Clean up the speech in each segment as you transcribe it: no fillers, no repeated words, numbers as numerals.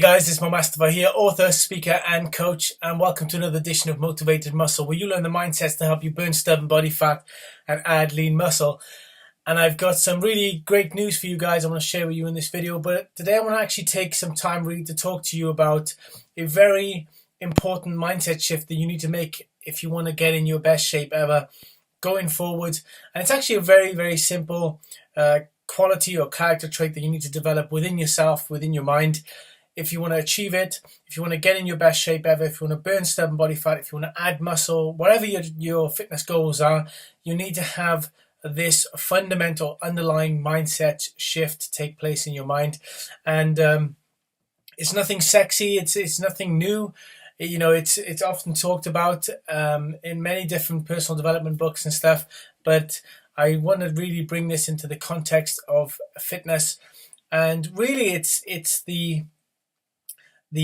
guys, it's Mo Mustafa here, author, speaker, and coach, and welcome to another edition of Motivated Muscle, where you learn the mindsets to help you burn stubborn body fat and add lean muscle. And I've got some really great news for you guys I want to share with you in this video. But today I want to actually take some time really to talk to you about a very important mindset shift that you need to make if you want to get in your best shape ever going forward. And it's actually a very, very simple quality or character trait that you need to develop within yourself, within your mind. If you want to achieve it, if you want to get in your best shape ever, if you want to burn stubborn body fat, if you want to add muscle, whatever your fitness goals are, you need to have this fundamental underlying mindset shift take place in your mind. And it's nothing sexy, it's nothing new. You know, it's often talked about in many different personal development books and stuff, but I want to really bring this into the context of fitness. And really it's the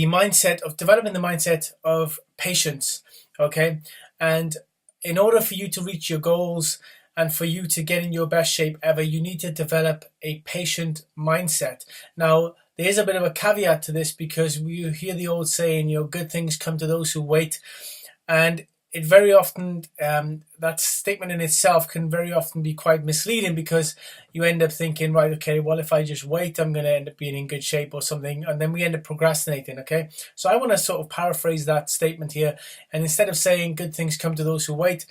mindset of developing the mindset of patience, okay? And in order for you to reach your goals and for you to get in your best shape ever, you need to develop a patient mindset. Now, there's a bit of a caveat to this because you hear the old saying, you know, good things come to those who wait. And it very often, that statement in itself can very often be quite misleading because you end up thinking, right, okay, well, if I just wait, I'm going to end up being in good shape or something. And then we end up procrastinating, okay? So I want to sort of paraphrase that statement here. And instead of saying good things come to those who wait,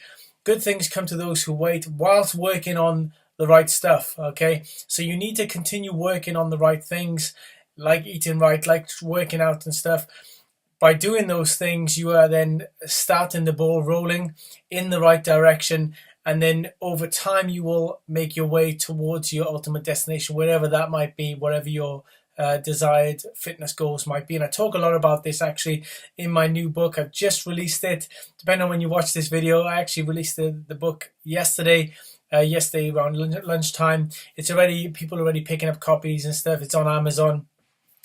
good things come to those who wait whilst working on the right stuff, okay? So you need to continue working on the right things, like eating right, like working out and stuff. By doing those things, you are then starting the ball rolling in the right direction. And then over time, you will make your way towards your ultimate destination, wherever that might be, whatever your desired fitness goals might be. And I talk a lot about this actually in my new book. I've just released it. Depending on when you watch this video, I actually released the book yesterday. Yesterday around lunchtime. It's already, people are already picking up copies and stuff. It's on Amazon.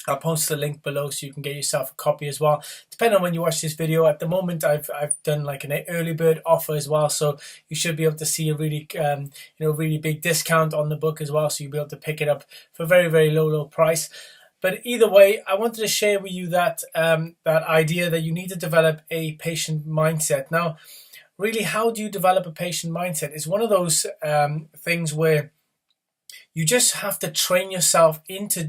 I'll post the link below so you can get yourself a copy as well. Depending on when you watch this video, at the moment I've done like an early bird offer as well, so you should be able to see a really really big discount on the book as well, so you'll be able to pick it up for a very, very low price. But either way, I wanted to share with you that that idea that you need to develop a patient mindset. Now, really, how do you develop a patient mindset? It's one of those things where you just have to train yourself into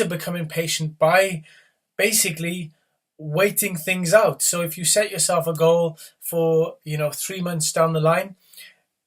becoming patient by basically waiting things out. So if you set yourself a goal for 3 months down the line,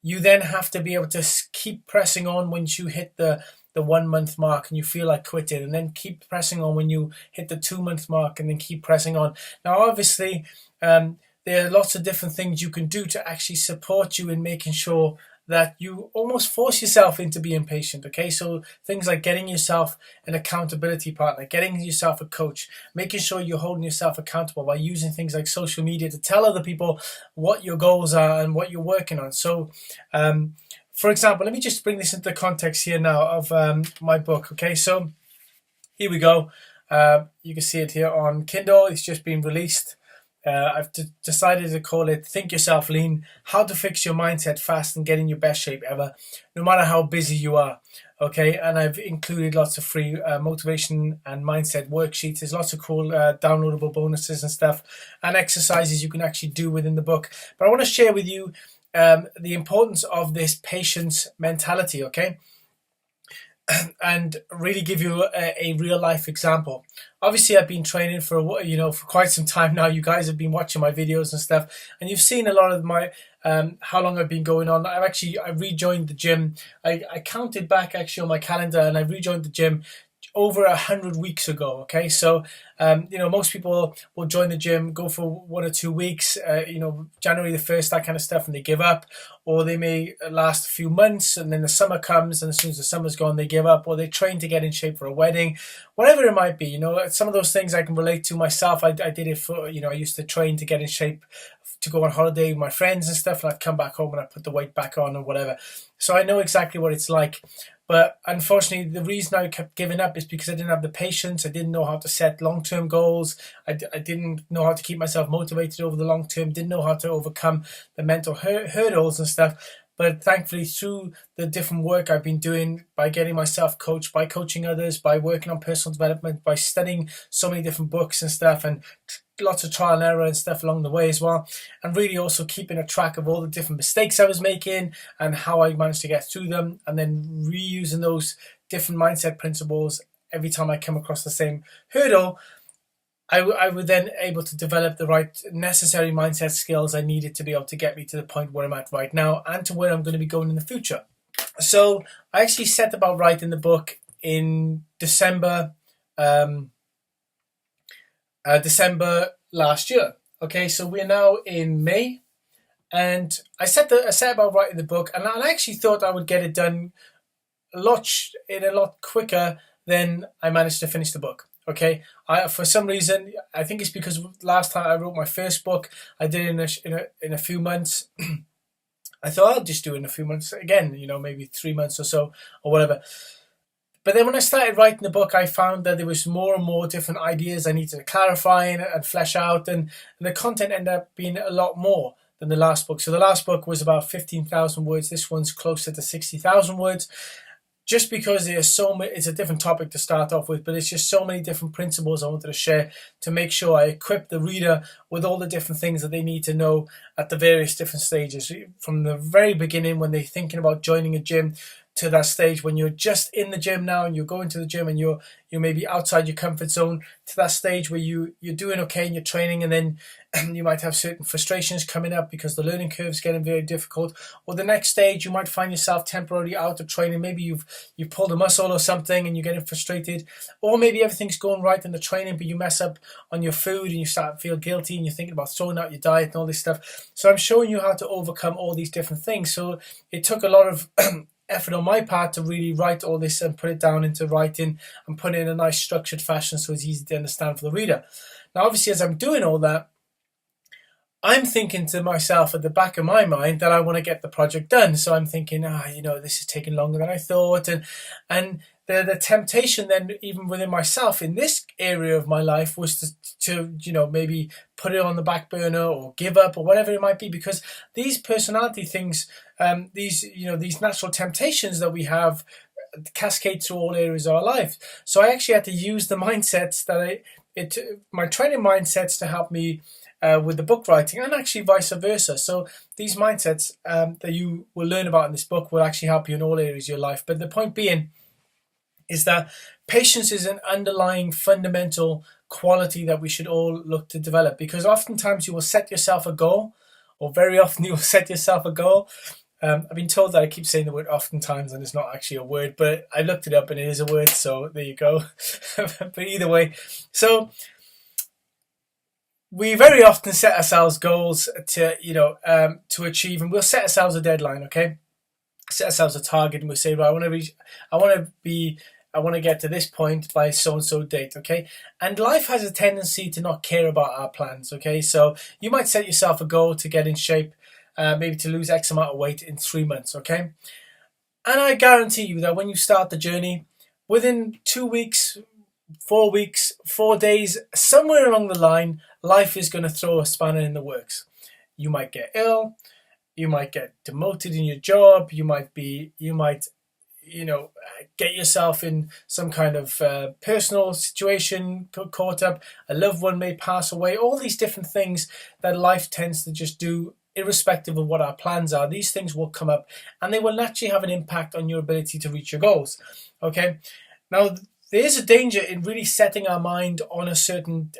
you then have to be able to keep pressing on once you hit the 1 month mark and you feel like quitting, and then keep pressing on when you hit the 2 month mark, and then keep pressing on. Now obviously there are lots of different things you can do to actually support you in making sure that you almost force yourself into being patient, okay? So things like getting yourself an accountability partner, getting yourself a coach, making sure you're holding yourself accountable by using things like social media to tell other people what your goals are and what you're working on. So, for example, let me just bring this into the context here now of my book, okay? So here we go. You can see it here on Kindle. It's just been released. I've decided to call it Think Yourself Lean, How to Fix Your Mindset Fast and Get in Your Best Shape Ever, no matter how busy you are, okay? And I've included lots of free motivation and mindset worksheets. There's lots of cool downloadable bonuses and stuff and exercises you can actually do within the book. But I want to share with you the importance of this patience mentality, okay? And really give you a real life example. Obviously, I've been training for quite some time now. You guys have been watching my videos and stuff, and you've seen a lot of my how long I've been going on. I rejoined the gym. I counted back actually on my calendar, and I rejoined the gym over 100 weeks ago. Okay, so most people will join the gym, go for 1 or 2 weeks, January the 1st, that kind of stuff, and they give up. Or they may last a few months, and then the summer comes, and as soon as the summer's gone, they give up. Or they train to get in shape for a wedding, whatever it might be. Some of those things I can relate to myself. I did it for, I used to train to get in shape to go on holiday with my friends and stuff, and I'd come back home and I'd put the weight back on or whatever. So I know exactly what it's like. But unfortunately, the reason I kept giving up is because I didn't have the patience. I didn't know how to set long-term goals. I didn't know how to keep myself motivated over the long term. Didn't know how to overcome the mental hurdles and stuff. But thankfully, through the different work I've been doing, by getting myself coached, by coaching others, by working on personal development, by studying so many different books and stuff, and lots of trial and error and stuff along the way as well, and really also keeping a track of all the different mistakes I was making and how I managed to get through them, and then reusing those different mindset principles every time I come across the same hurdle. I would then able to develop the right necessary mindset skills I needed to be able to get me to the point where I'm at right now and to where I'm going to be going in the future. So I actually set about writing the book in December last year. Okay, so we're now in May, and I set about writing the book, and I actually thought I would get it done a lot quicker than I managed to finish the book. Okay, for some reason, I think it's because last time I wrote my first book, I did it in a few months. I thought I'll just do it in a few months again, maybe 3 months or so, or whatever. But then when I started writing the book, I found that there was more and more different ideas I needed to clarify and flesh out, and the content ended up being a lot more than the last book. So the last book was about 15,000 words. This one's closer to 60,000 words. Just because it's a different topic to start off with, but it's just so many different principles I wanted to share to make sure I equip the reader with all the different things that they need to know at the various different stages. From the very beginning, when they're thinking about joining a gym, to that stage when you're just in the gym now and you're going to the gym and you're maybe outside your comfort zone, to that stage where you're doing okay in your training, and then you might have certain frustrations coming up because the learning curve is getting very difficult. Or the next stage, you might find yourself temporarily out of training. Maybe you've pulled a muscle or something and you're getting frustrated, or maybe everything's going right in the training but you mess up on your food and you start to feel guilty and you're thinking about throwing out your diet and all this stuff. So I'm showing you how to overcome all these different things. So it took a lot of effort on my part to really write all this and put it down into writing and put it in a nice structured fashion so it's easy to understand for the reader. Now, obviously, as I'm doing all that, I'm thinking to myself at the back of my mind that I want to get the project done. So I'm thinking, this is taking longer than I thought. And the temptation then, even within myself in this area of my life, was to maybe put it on the back burner or give up or whatever it might be, because these personality things, these natural temptations that we have cascade through all areas of our life. So I actually had to use the mindsets my training mindsets to help me with the book writing, and actually vice versa. So these mindsets that you will learn about in this book will actually help you in all areas of your life. But the point being is that patience is an underlying fundamental quality that we should all look to develop, because oftentimes you will set yourself a goal, or very often you will set yourself a goal. I've been told that I keep saying the word oftentimes and it's not actually a word, but I looked it up and it is a word, so there you go. But either way, so we very often set ourselves goals to achieve, and we'll set ourselves a deadline, okay? Set ourselves a target and we'll say, right, I want to get to this point by so-and-so date, okay? And life has a tendency to not care about our plans, okay? So you might set yourself a goal to get in shape, maybe to lose X amount of weight in 3 months, okay? And I guarantee you that when you start the journey, within 2 weeks, 4 weeks, 4 days, somewhere along the line, life is going to throw a spanner in the works. You might get ill, you might get demoted in your job, you might get yourself in some kind of personal situation caught up, a loved one may pass away, all these different things that life tends to just do, irrespective of what our plans are. These things will come up and they will naturally have an impact on your ability to reach your goals, okay? Now, there is a danger in really setting our mind on a certain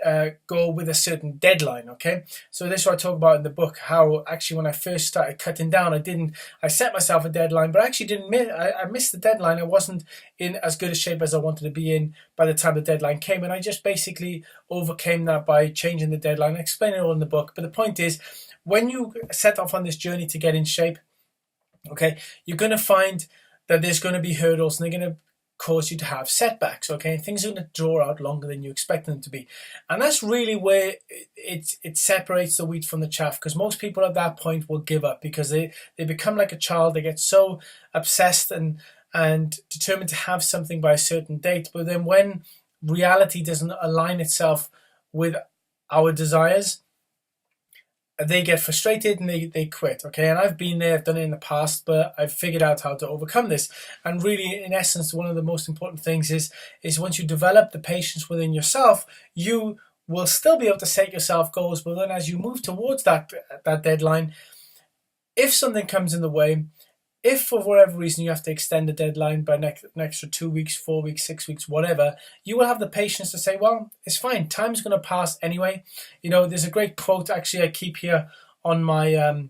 goal with a certain deadline, okay? So this is what I talk about in the book, how actually when I first started cutting down, I set myself a deadline, but I actually I missed the deadline. I wasn't in as good a shape as I wanted to be in by the time the deadline came, and I just basically overcame that by changing the deadline. I explain it all in the book, but the point is, when you set off on this journey to get in shape, okay, you're going to find that there's going to be hurdles and they're going to cause you to have setbacks, okay? Things are going to draw out longer than you expect them to be. And that's really where it separates the wheat from the chaff, because most people at that point will give up because they become like a child. They get so obsessed and determined to have something by a certain date. But then when reality doesn't align itself with our desires, they get frustrated and they quit. Okay, and I've been there, I've done it in the past, but I've figured out how to overcome this. And really, in essence, one of the most important things is once you develop the patience within yourself, you will still be able to set yourself goals, but then as you move towards that deadline, if something comes in the way, if for whatever reason you have to extend the deadline by an extra 2 weeks, 4 weeks, 6 weeks, whatever, you will have the patience to say, well, it's fine. Time's going to pass anyway. There's a great quote actually I keep here on my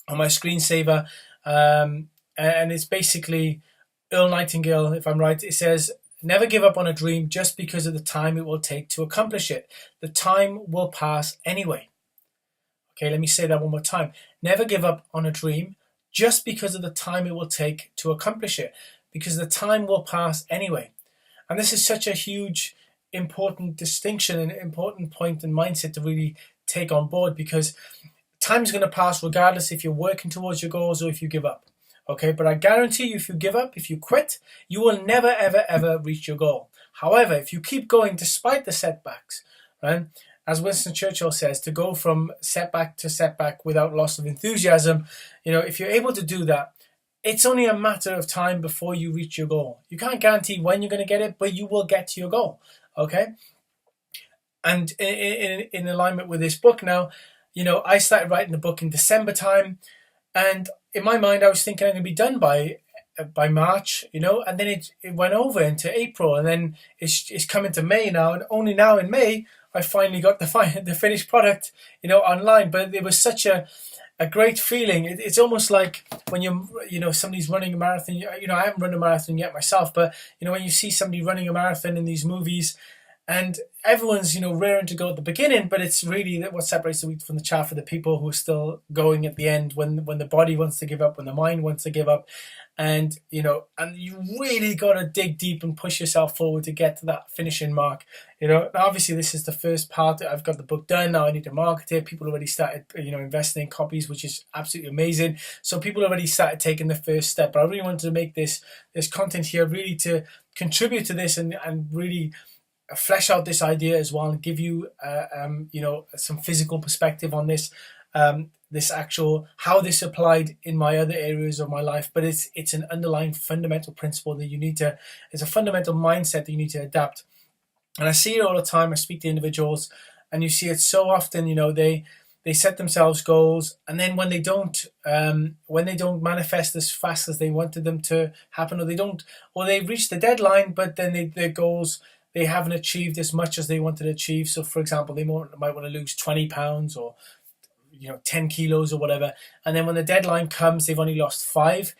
screensaver, and it's basically Earl Nightingale, if I'm right. It says, "Never give up on a dream just because of the time it will take to accomplish it. The time will pass anyway." Okay, let me say that one more time. Never give up on a dream just because of the time it will take to accomplish it, because the time will pass anyway. And this is such a huge, important distinction and important point and mindset to really take on board, because time's going to pass regardless if you're working towards your goals or if you give up. Okay, but I guarantee you, if you give up, if you quit, you will never, ever, ever reach your goal. However, if you keep going despite the setbacks, right? As Winston Churchill says, to go from setback to setback without loss of enthusiasm, if you're able to do that, it's only a matter of time before you reach your goal. You can't guarantee when you're going to get it, but you will get to your goal, okay? And in alignment with this book now, I started writing the book in December time, and in my mind, I was thinking I'm going to be done by March, and then it went over into April, and then it's coming to May now, and only now in May, I finally got the finished product, online. But it was such a great feeling. It's almost like when somebody's running a marathon. I haven't run a marathon yet myself, but when you see somebody running a marathon in these movies, and everyone's raring to go at the beginning, but it's really what separates the wheat from the chaff for the people who are still going at the end, when the body wants to give up, when the mind wants to give up. And and you really got to dig deep and push yourself forward to get to that finishing mark. Obviously this is the first part. I've got the book done. Now I need to market it. People already started investing in copies, which is absolutely amazing. So people already started taking the first step. But I really wanted to make this content here really to contribute to this and really flesh out this idea as well, and give you some physical perspective on this, this actual how this applied in my other areas of my life. But it's an underlying fundamental principle that it's a fundamental mindset that you need to adapt. And I see it all the time. I speak to individuals, and you see it so often. They set themselves goals, and then when they don't manifest as fast as they wanted them to happen, or they reach the deadline, but then their goals, they haven't achieved as much as they wanted to achieve. So, for example, they might want to lose 20 pounds or 10 kilos or whatever. And then when the deadline comes, they've only lost 5.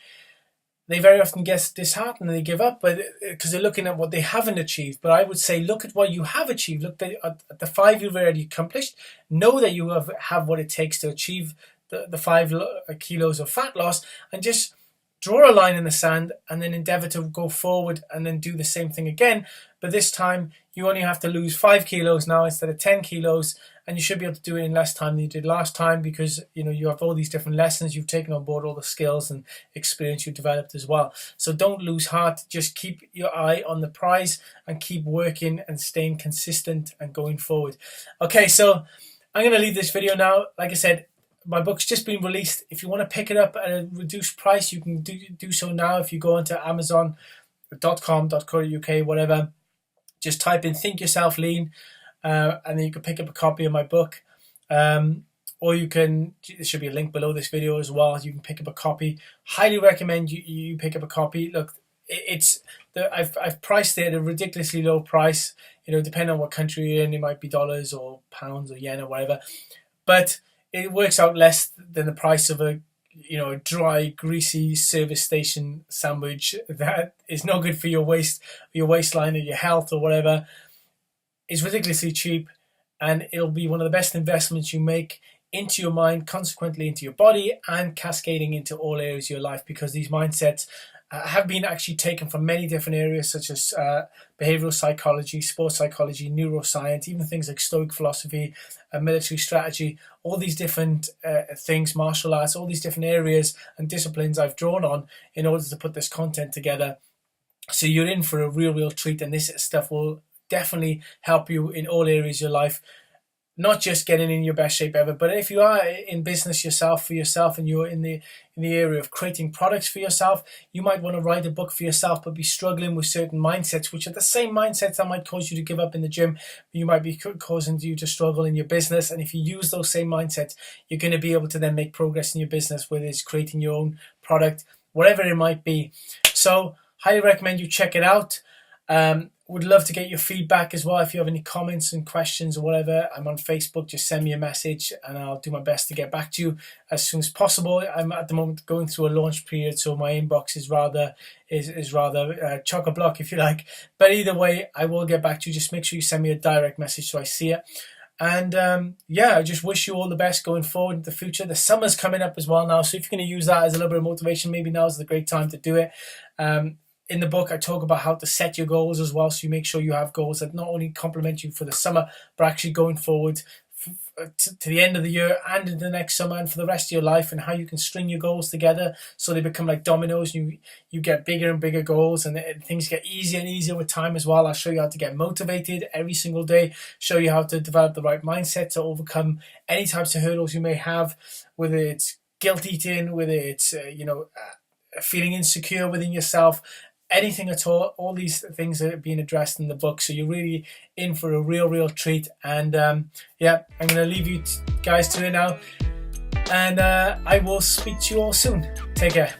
They very often get disheartened and they give up, but because they're looking at what they haven't achieved. But I would say, look at what you have achieved. Look at the 5 you've already accomplished. Know that you have what it takes to achieve the 5 kilos of fat loss, and just draw a line in the sand and then endeavor to go forward and then do the same thing again. But this time you only have to lose 5 kilos now instead of 10 kilos, and you should be able to do it in less time than you did last time, because you have all these different lessons you've taken on board, all the skills and experience you've developed as well. So don't lose heart. Just keep your eye on the prize and keep working and staying consistent and going forward. Okay, so I'm going to leave this video now. Like I said, my book's just been released. If you want to pick it up at a reduced price, you can do so now. If you go onto amazon.com.co.uk, whatever, just type in Think Yourself Lean, and then you can pick up a copy of my book. Or you can, there should be a link below this video as well. You can pick up a copy. Highly recommend you pick up a copy. Look, I've priced it at a ridiculously low price. Depending on what country you're in, it might be dollars or pounds or yen or whatever. But it works out less than the price of a dry, greasy service station sandwich that is no good for your waistline or your health or whatever. It's ridiculously cheap, and it'll be one of the best investments you make into your mind, consequently into your body, and cascading into all areas of your life, because these mindsets have been actually taken from many different areas, such as behavioral psychology, sports psychology, neuroscience, even things like Stoic philosophy, military strategy, all these different things, martial arts, all these different areas and disciplines I've drawn on in order to put this content together. So you're in for a real treat, and this stuff will definitely help you in all areas of your life. not just getting in your best shape ever, but if you are in business yourself for yourself and you're in the area of creating products for yourself, you might want to write a book for yourself, but be struggling with certain mindsets, which are the same mindsets that might cause you to give up in the gym. You might be causing you to struggle in your business. And if you use those same mindsets, you're going to be able to then make progress in your business, whether it's creating your own product, whatever it might be. So highly recommend you check it out. Would love to get your feedback as well. If you have any comments and questions or whatever, I'm on Facebook. Just send me a message and I'll do my best to get back to you as soon as possible. I'm at the moment going through a launch period, so my inbox is rather chock-a-block, if you like. But either way, I will get back to you. Just make sure you send me a direct message so I see it. And I just wish you all the best going forward in the future. The summer's coming up as well now, so if you're going to use that as a little bit of motivation, maybe now is the great time to do it. In the book, I talk about how to set your goals as well, so you make sure you have goals that not only complement you for the summer, but actually going forward to the end of the year and into the next summer and for the rest of your life, and how you can string your goals together so they become like dominoes. You get bigger and bigger goals, and things get easier and easier with time as well. I'll show you how to get motivated every single day, show you how to develop the right mindset to overcome any types of hurdles you may have, whether it's guilt eating, whether it's feeling insecure within yourself, anything at all these things are being addressed in the book. So you're really in for a real treat. And I'm going to leave you guys to it now. And I will speak to you all soon. Take care.